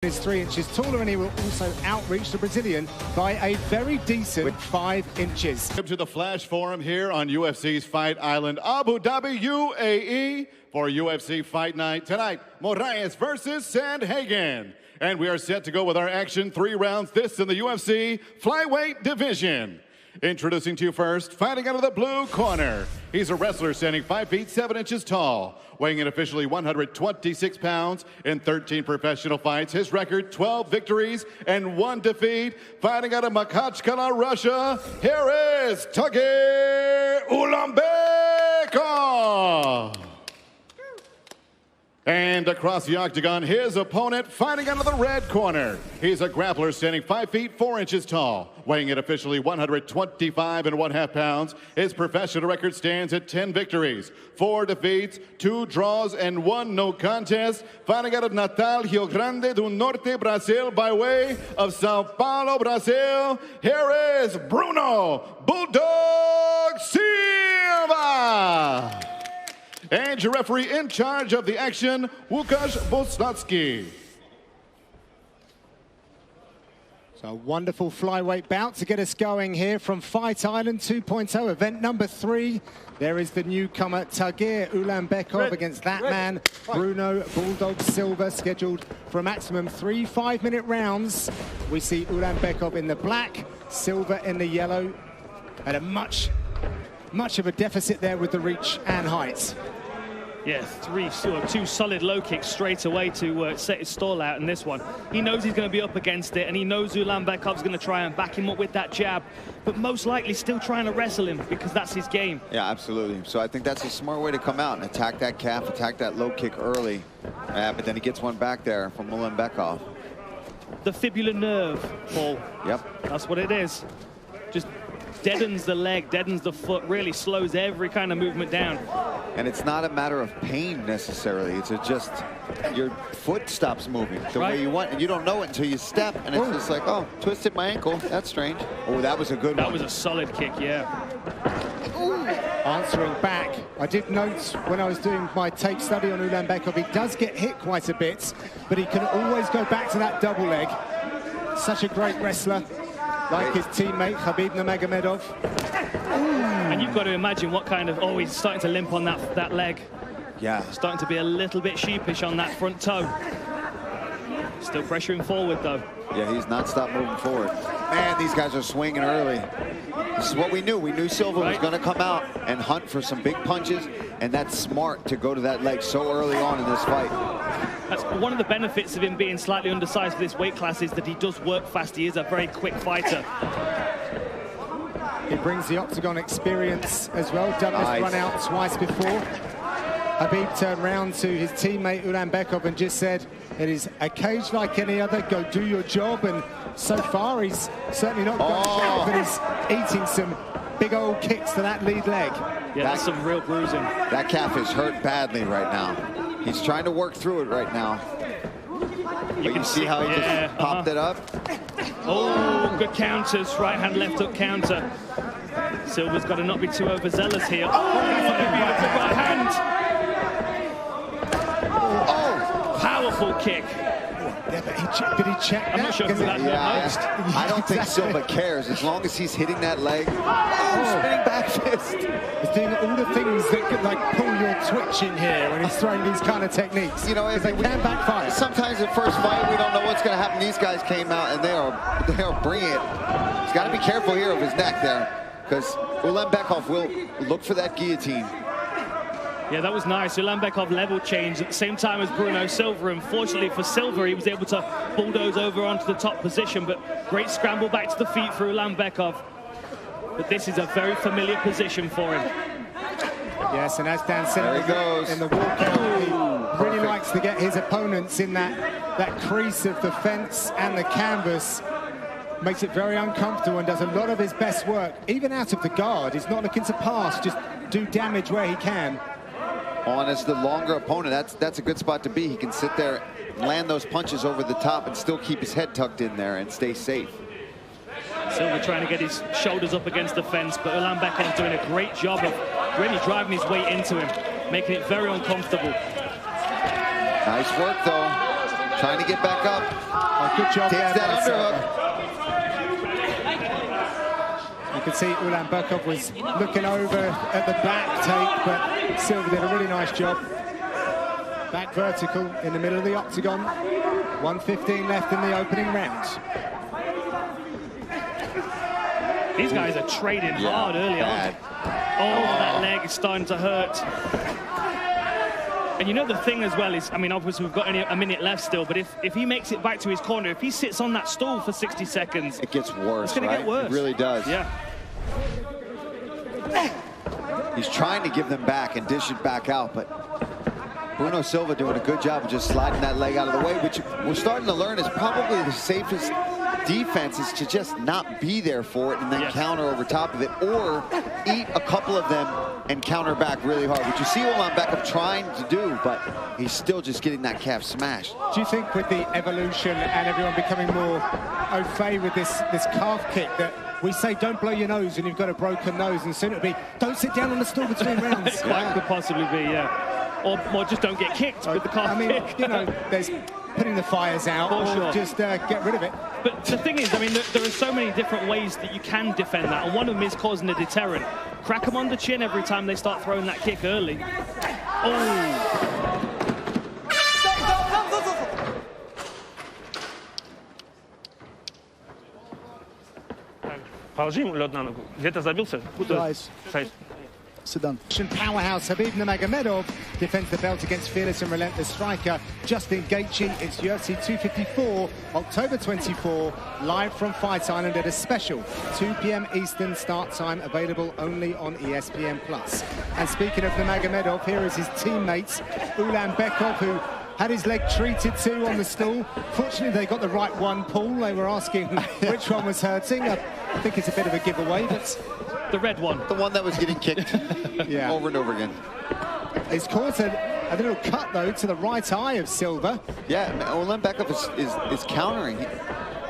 Is 3 inches taller, and he will also outreach the Brazilian by a very decent 5 inches. Welcome to the Flash Forum here on UFC's Fight Island, Abu Dhabi, UAE, for UFC Fight Night. Tonight, Moraes versus Sandhagen. And we are set to go with our action 3 rounds. This in the UFC flyweight division. Introducing to you first, fighting out of the blue corner. He's a wrestler standing 5 feet 7 inches tall, weighing in officially 126 pounds in 13 professional fights. His record, 12 victories and 1 defeat. Fighting out of Makhachkala, Russia, here is Tagir Ulanbekov. And across the octagon, his opponent fighting out of the red corner. He's a grappler standing 5 feet 4 inches tall, weighing in officially 125.5 pounds. His professional record stands at 10 victories, 4 defeats, 2 draws, and 1 no contest. Fighting out of Natal, Rio Grande do Norte, Brazil, by way of Sao Paulo, Brazil, here is Bruno Bulldog Silva. And your referee in charge of the action, Łukasz Bosnacki. So a wonderful flyweight bout to get us going here from Fight Island 2.0, event number 3. There is the newcomer Tagir Ulanbekov against that man, Bruno Bulldog Silva, scheduled for a maximum 3 5-minute rounds. We see Ulanbekov in the black, Silva in the yellow, at a much of a deficit there with the reach and height. Yeah, 2 solid low kicks straight away to set his stall out in this one. He knows he's going to be up against it, and he knows Ulanbekov's going to try and back him up with that jab, but most likely still trying to wrestle him because that's his game. Yeah, absolutely. So I think that's a smart way to come out and attack that calf, attack that low kick early. But then he gets one back there from Ulanbekov. The fibula nerve, Paul. Yep. That's what it is. Just deadens the leg, deadens the foot, really slows every kind of movement down. And it's not a matter of pain necessarily. It's just your foot stops moving the way you want, and you don't know it until you step, and it's just like, oh, twisted my ankle. That's strange. Oh, that was a good one. That was a solid kick, yeah. Answering back, I did note when I was doing my tape study on Ulanbekov, he does get hit quite a bit, but he can always go back to that double leg. Such a great wrestler, like his teammate Khabib Nurmagomedov. And you've got to imagine what kind of, he's starting to limp on that leg. Yeah. Starting to be a little bit sheepish on that front toe. Still pressuring forward though. Yeah, he's not stopped moving forward. Man, these guys are swinging early. This is what we knew. We knew Silva was going to come out and hunt for some big punches, and that's smart to go to that leg so early on in this fight. That's one of the benefits of him being slightly undersized for this weight class, is that he does work fast. He is a very quick fighter. He brings the octagon experience as well. Done this run out twice before. Khabib turned round to his teammate Ulanbekov and just said, it is a cage like any other, go do your job. And so far he's certainly not got shape, but he's eating some big old kicks to that lead leg. Yeah, that's some real bruising. That calf is hurt badly right now. He's trying to work through it right now. You can see how he just popped it up. Oh, good counters, right hand, left hook counter. Silva's got to not be too overzealous here. Oh, what a beautiful right hand. Oh, powerful kick. Yeah, but did he check that? I'm not sure if that I don't think Silva cares as long as he's hitting that leg. Oh, spinning back fist. He's doing all the things that could like pull your twitch in here when he's throwing these kind of techniques. You know, if they can backfire. Sometimes at first fight we don't know what's going to happen. These guys came out and they are bringing it. He's got to be careful here of his neck there, because Ulanbekov will look for that guillotine. Yeah, that was nice. Ulanbekov level change at the same time as Bruno Silva. Unfortunately for Silva, he was able to bulldoze over onto the top position, but great scramble back to the feet for Ulanbekov. But this is a very familiar position for him. Yes, and as Dan said in the walkout, he really likes to get his opponents in that crease of the fence and the canvas. Makes it very uncomfortable and does a lot of his best work, even out of the guard. He's not looking to pass, just do damage where he can. And as the longer opponent, that's a good spot to be. He can sit there, land those punches over the top, and still keep his head tucked in there and stay safe. Silva trying to get his shoulders up against the fence, but Ulanbekov's doing a great job of really driving his weight into him, making it very uncomfortable. Nice work, though. Trying to get back up. Oh, good job Takes there that by underhook. You can see Ulanbekov was looking over at the back take, but Silva did a really nice job. Back vertical in the middle of the octagon. 1:15 left in the opening round. These guys are trading hard early on. Oh, that leg is starting to hurt. And you know the thing as well is, I mean, obviously we've got only a minute left still, but if he makes it back to his corner, if he sits on that stool for 60 seconds, it gets worse. It's going to get worse. It really does. Yeah. He's trying to give them back and dish it back out, but Bruno Silva doing a good job of just sliding that leg out of the way, which we're starting to learn is probably the safest defense, is to just not be there for it and then counter over top of it, or eat a couple of them and counter back really hard, which you see Ulanbekov trying to do, but he's still just getting that calf smashed. Do you think with the evolution and everyone becoming more au fait with this calf kick that we say don't blow your nose and you've got a broken nose, and soon it'll be don't sit down on the stool between rounds? Quite could possibly be, yeah. Or just don't get kicked with the calf kick. You know, there's putting the fires out, or just get rid of it. But the thing is, I mean, there are so many different ways that you can defend that, and one of them is causing a deterrent. Crack them on the chin every time they start throwing that kick early. Oh! Положи ему лед на ногу. Где-то забился? Sit down. Powerhouse Habib Nurmagomedov defends the belt against fearless and relentless striker Justin Gaethje. It's UFC 254, October 24, live from Fight Island at a special 2 p.m. Eastern start time, available only on ESPN+. And speaking of Nurmagomedov, here is his teammate Ulanbekov, who had his leg treated to on the stool. Fortunately, they got the right one, Paul. They were asking which one was hurting. I think it's a bit of a giveaway, but... The red one. The one that was getting kicked over and over again. He's caught a little cut, though, to the right eye of Silva. Yeah, Ulanbekov is countering.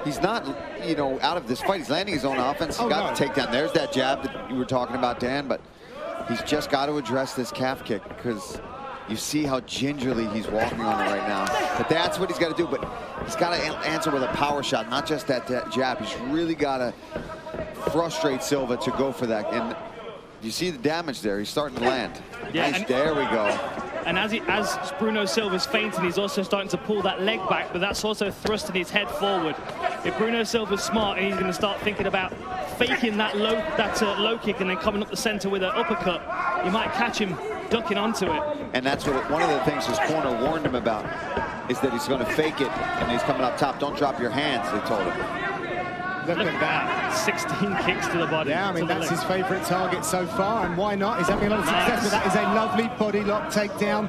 He's not, you know, out of this fight. He's landing his own offense. He's got the takedown. There's that jab that you were talking about, Dan, but he's just got to address this calf kick, because you see how gingerly he's walking on it right now. But that's what he's got to do. But he's got to answer with a power shot, not just that jab. He's really got to frustrate Silva to go for that. And you see the damage there. He's starting to land. Yeah, nice, there we go. And as Bruno Silva's fainting, he's also starting to pull that leg back, but that's also thrusting his head forward. If Bruno Silva's smart, he's going to start thinking about faking that low kick and then coming up the center with an uppercut. You might catch him ducking onto it. And that's what one of the things his corner warned him about, is that he's going to fake it and he's coming up top. Don't drop your hands, they told him. Look at that. 16 kicks to the body. Yeah, I mean, that's his favorite target so far, and why not? He's having a lot of success, but that is a lovely body lock takedown.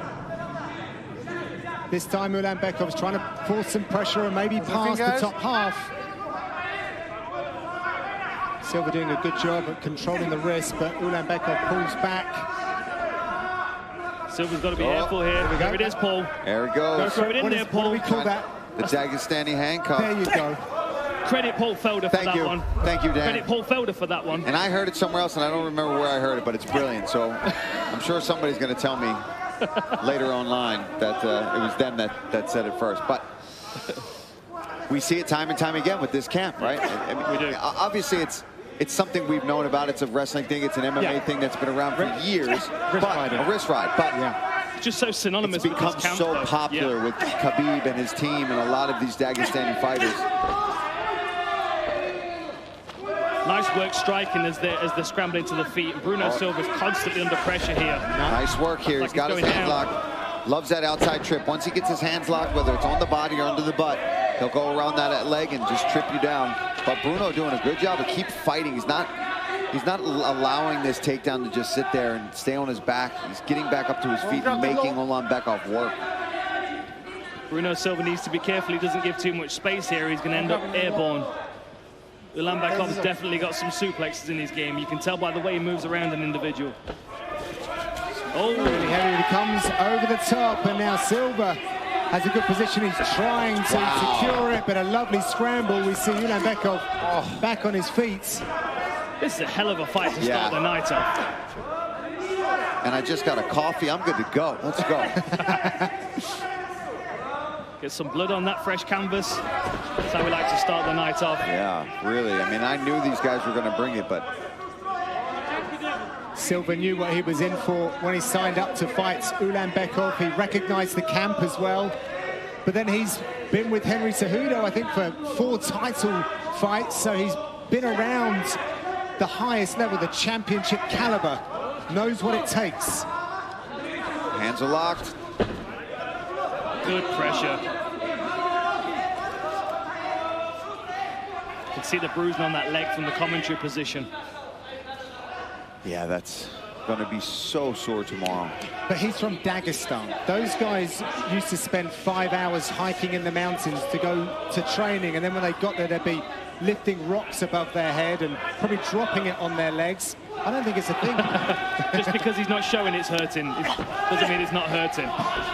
This time Ulanbekov's trying to force some pressure and maybe pass the top half. Silva doing a good job at controlling the wrist, but Ulanbekov pulls back. Silva's got to be careful here. There it is, Paul. There it goes. Go for it in there, Paul. What do we call that? The Dagestani handcuff. There you go. Credit Paul Felder for that one. Thank you, Dan. Credit Paul Felder for that one. And I heard it somewhere else, and I don't remember where I heard it, but it's brilliant. So I'm sure somebody's going to tell me later online that it was them that said it first. But we see it time and time again with this camp, right? I mean, we do. Obviously, it's something we've known about. It's a wrestling thing. It's an MMA thing that's been around for years. A wrist ride. But just so synonymous it's become with this camp, so popular with Khabib and his team and a lot of these Dagestani fighters. Nice work striking as they're scrambling to the feet. Bruno Silva's constantly under pressure here. Nice work here. He's got his hands locked. Loves that outside trip. Once he gets his hands locked, whether it's on the body or under the butt, he'll go around that leg and just trip you down. But Bruno doing a good job of keep fighting. He's not allowing this takedown to just sit there and stay on his back. He's getting back up to his feet and making Ulanbekov work. Bruno Silva needs to be careful. He doesn't give too much space here. He's going to end up airborne. Ulanbekov's definitely got some suplexes in his game. You can tell by the way he moves around an individual. Oh, really heavy. He comes over the top, and now Silva has a good position. He's trying to secure it, but a lovely scramble. We see Ulanbekov back on his feet. This is a hell of a fight to start the night off. And I just got a coffee. I'm good to go. Let's go. Get some blood on that fresh canvas. That's how we like to start the night off. Yeah, really. I mean, I knew these guys were going to bring it, but Silva knew what he was in for when he signed up to fight Ulanbekov. He recognized the camp as well. But then he's been with Henry Cejudo, I think, for 4 title fights. So he's been around the highest level, the championship caliber. Knows what it takes. Hands are locked. Good pressure. You can see the bruising on that leg from the commentary position. Yeah, that's going to be so sore tomorrow. But he's from Dagestan. Those guys used to spend 5 hours hiking in the mountains to go to training, and then when they got there, they'd be lifting rocks above their head and probably dropping it on their legs. I don't think it's a thing. Just because he's not showing it's hurting doesn't mean it's not hurting.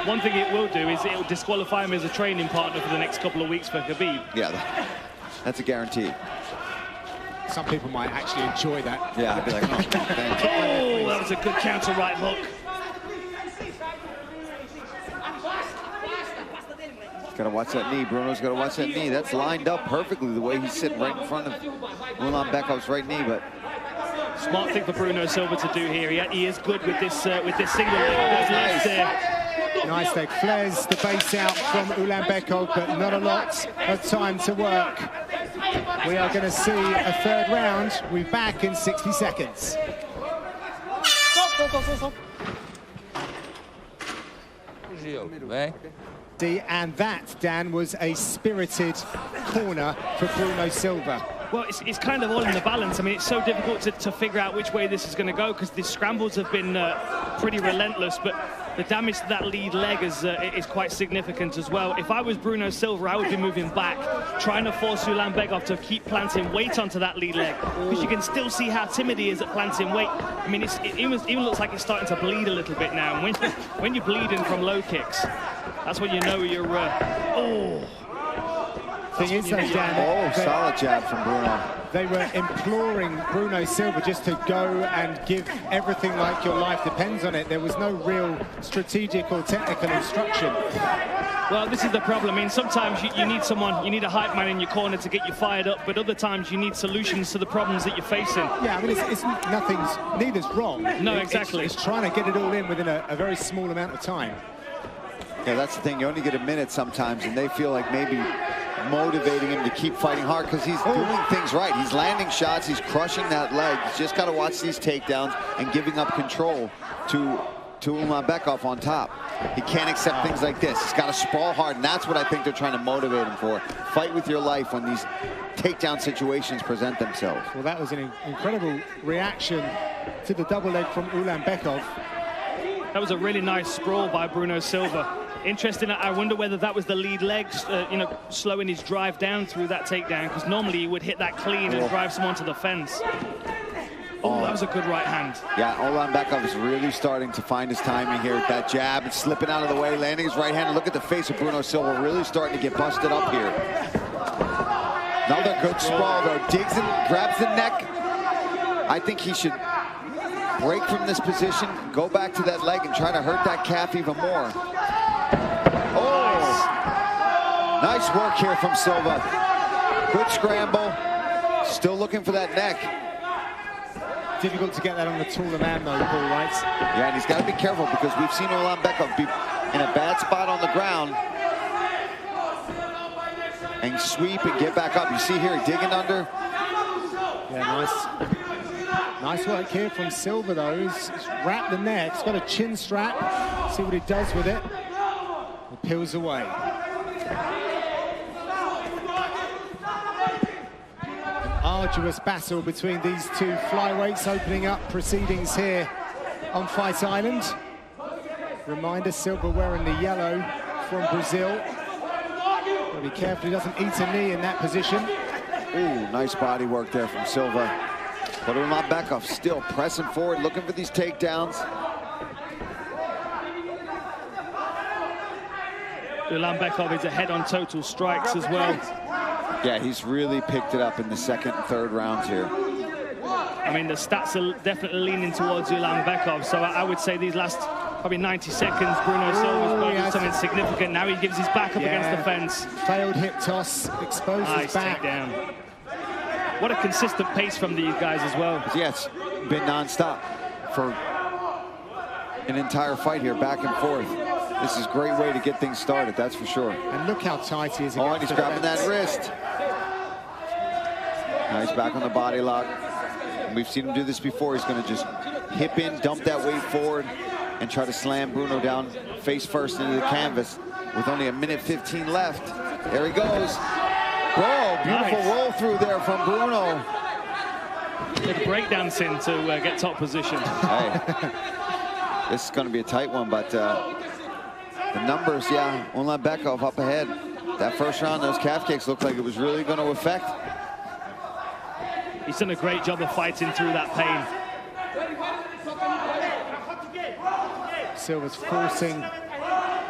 One thing it will do is it will disqualify him as a training partner for the next couple of weeks for Khabib. Yeah, that's a guarantee. Some people might actually enjoy that. Yeah, I'd be like, oh, thanks. Oh, that was a good counter right hook. Gotta watch that knee. Bruno's gotta watch that knee. That's lined up perfectly the way he's sitting right in front of Ulanbekov's right knee, but smart thing for Bruno Silva to do here. He is good with this single leg. Nice. Nice leg. Flares the base out from Ulanbekov, but not a lot of time to work. We are going to see a 3rd round. We're back in 60 seconds. And that, Dan, was a spirited corner for Bruno Silva. Well, it's kind of all in the balance. I mean, it's so difficult to figure out which way this is going to go because the scrambles have been pretty relentless, but the damage to that lead leg is quite significant as well. If I was Bruno Silva, I would be moving back, trying to force Ulanbekov to keep planting weight onto that lead leg, because you can still see how timid he is at planting weight. I mean, it even looks like it's starting to bleed a little bit now. And when you're bleeding from low kicks, that's when you know you're... Thing is, though, Dan, solid jab from Bruno. They were imploring Bruno Silva just to go and give everything like your life depends on it. There was no real strategic or technical instruction. Well, this is the problem. I mean, sometimes you need someone, you need a hype man in your corner to get you fired up, but other times you need solutions to the problems that you're facing. Yeah, I mean, neither's wrong. No, exactly. It's trying to get it all in within a very small amount of time. Yeah, that's the thing. You only get a minute sometimes, and they feel like maybe motivating him to keep fighting hard because he's doing things right. He's landing shots. He's crushing that leg. He's just got to watch these takedowns and giving up control to Ulanbekov on top. He can't accept things like this. He's got to sprawl hard, and that's what I think they're trying to motivate him for. Fight with your life when these takedown situations present themselves. Well, that was an incredible reaction to the double leg from Ulanbekov. That was a really nice sprawl by Bruno Silva. Interesting. I wonder whether that was the lead leg, slowing his drive down through that takedown, because normally he would hit that clean and drive someone to the fence. Oh, that was a good right hand. Yeah, Ulanbekov is really starting to find his timing here with that jab and slipping out of the way, landing his right hand. And look at the face of Bruno Silva, really starting to get busted up here. Another good sprawl, though. Digs and grabs the neck. I think he should break from this position, go back to that leg, and try to hurt that calf even more. Oh, nice work here from Silva. Good scramble. Still looking for that neck. Difficult to get that on the taller man, though, Paul, right? Yeah, and he's got to be careful because we've seen Ulanbekov be in a bad spot on the ground and sweep and get back up. You see here, digging under. Yeah, nice work here from Silva, though. He's wrapped the neck. He's got a chin strap. See what he does with it. He peels away. Arduous battle between these two flyweights, opening up proceedings here on Fight Island. Reminder, Silva wearing the yellow from Brazil. Gotta be careful he doesn't eat a knee in that position. Ooh, nice body work there from Silva. But Ulanbekov still pressing forward, looking for these takedowns. Ulanbekov is ahead on total strikes as well. Yeah, he's really picked it up in the second and third rounds here. I mean, the stats are definitely leaning towards Ulanbekov, so I would say these last Probably 90 seconds. Bruno Silva's about to do something significant. Now he gives his back up against the fence. Failed hip toss, exposed his back. Takedown. What a consistent pace from these guys as well. Yeah, it's been non-stop for an entire fight here, back and forth. This is a great way to get things started, that's for sure. And look how tight he is. Oh, and he's grabbing that wrist. Now he's back on the body lock. And we've seen him do this before. He's going to just hip in, dump that weight forward, and try to slam Bruno down face first into the canvas with only 1:15 left. There he goes. Whoa, beautiful roll through there from Bruno. Good breakdancing to get top position. Hey, this is going to be a tight one, but the numbers, yeah, Ulanbekov up ahead. That first round, those calf kicks looked like it was really going to affect. He's done a great job of fighting through that pain. Silva's forcing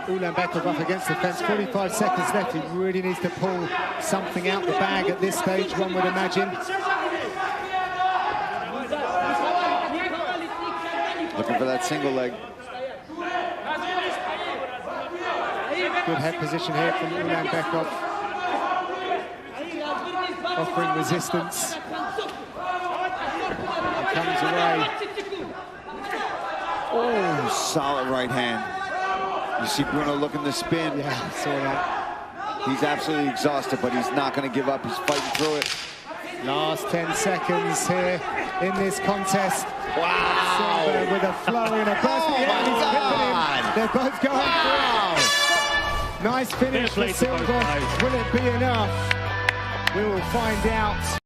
Ulanbekov up against the fence. 45 seconds left. He really needs to pull something out the bag at this stage, one would imagine. Looking for that single leg. Good head position here from Ulanbekov. Offering resistance. He comes away. Oh, solid right hand. You see Bruno looking to spin. Yeah, I saw that. He's absolutely exhausted, but he's not going to give up. He's fighting through it. Last 10 seconds here in this contest. Wow. Silva with a flow and a burst. Oh, Yeah, he's my whipping him. God. They're both going through. Nice finish for Silva. Will it be enough? We will find out.